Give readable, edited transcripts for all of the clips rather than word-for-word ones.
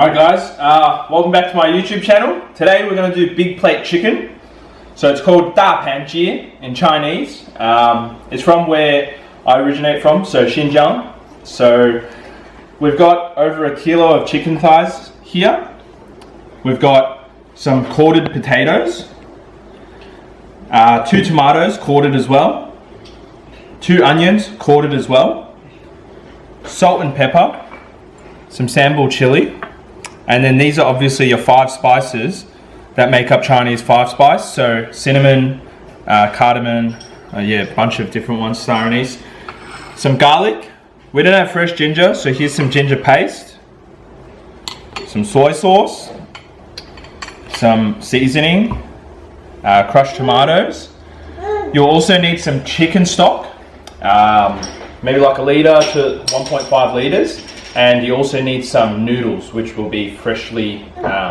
Alright guys, welcome back to my YouTube channel. Today we're going to do big plate chicken. So it's called Da Pan Jie in Chinese. It's from where I originate from, so Xinjiang. So we've got over a kilo of chicken thighs here. We've got some quartered potatoes, 2 tomatoes quartered as well, 2 onions quartered as well, salt and pepper, some Sambal chili. And then these are obviously your 5 spices that make up Chinese 5 spice. So cinnamon, cardamom, a bunch of different ones, star anise. Some garlic. We don't have fresh ginger, so here's some ginger paste. Some soy sauce. Some seasoning. Crushed tomatoes. You'll also need some chicken stock. Maybe like 1 litre to 1.5 litres. And you also need some noodles, which will be freshly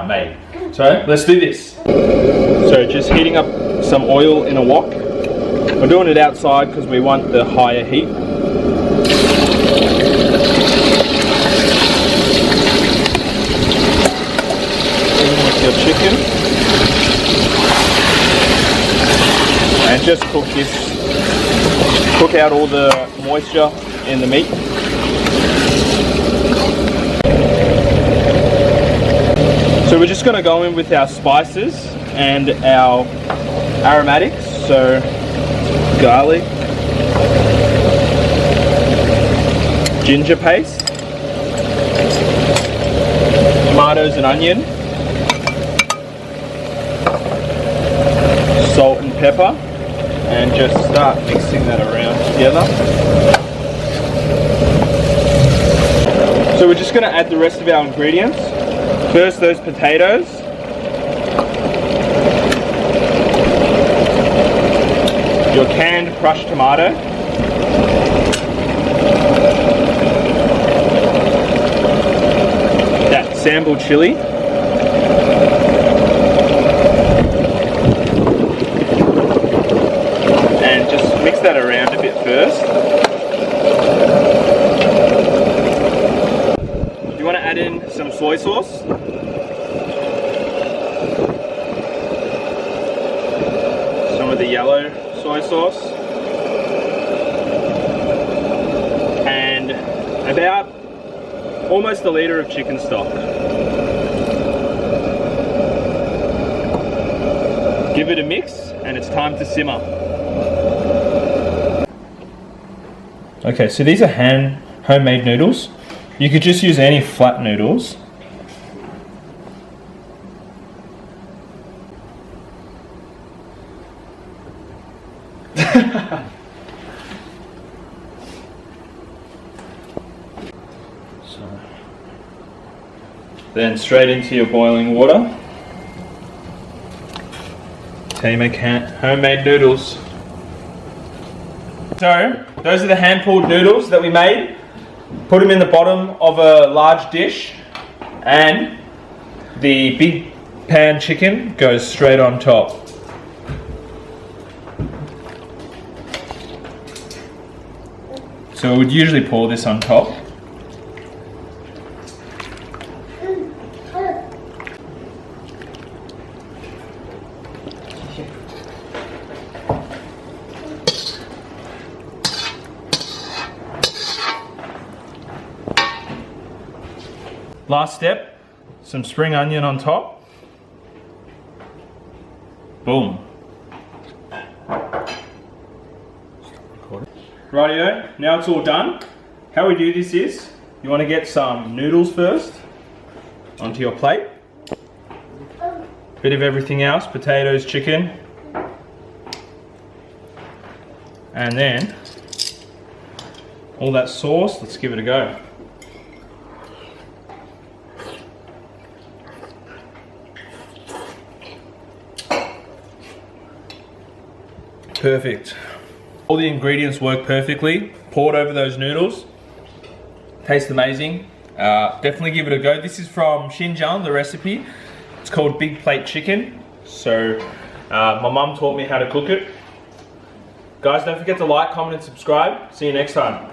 made. So let's do this. So just heating up some oil in a wok. We're doing it outside because we want the higher heat. In with your chicken. And just cook this. Cook out all the moisture in the meat. So we're just going to go in with our spices and our aromatics, so garlic, ginger paste, tomatoes and onion, salt and pepper, and just start mixing that around together. So we're just going to add the rest of our ingredients. First, those potatoes. Your canned crushed tomato. That Sambal chili. And just mix that around a bit first. You want to add in some soy sauce. Some of the yellow soy sauce. And about almost 1 litre of chicken stock. Give it a mix and it's time to simmer. Okay, so these are homemade noodles. You could just use any flat noodles. Then straight into your boiling water. That's how you make homemade noodles. So, those are the hand-pulled noodles that we made. Put them in the bottom of a large dish, and the big pan chicken goes straight on top. So we would usually pour this on top. Last step, some spring onion on top. Boom. Rightio, now it's all done. How we do this is, you want to get some noodles first onto your plate. Bit of everything else, potatoes, chicken. And then, all that sauce, let's give it a go. Perfect. All the ingredients work perfectly. Poured over those noodles. Tastes amazing. Definitely give it a go. This is from Xinjiang, the recipe. It's called big plate chicken. So my mum taught me how to cook it. Guys, don't forget to like, comment and subscribe. See you next time.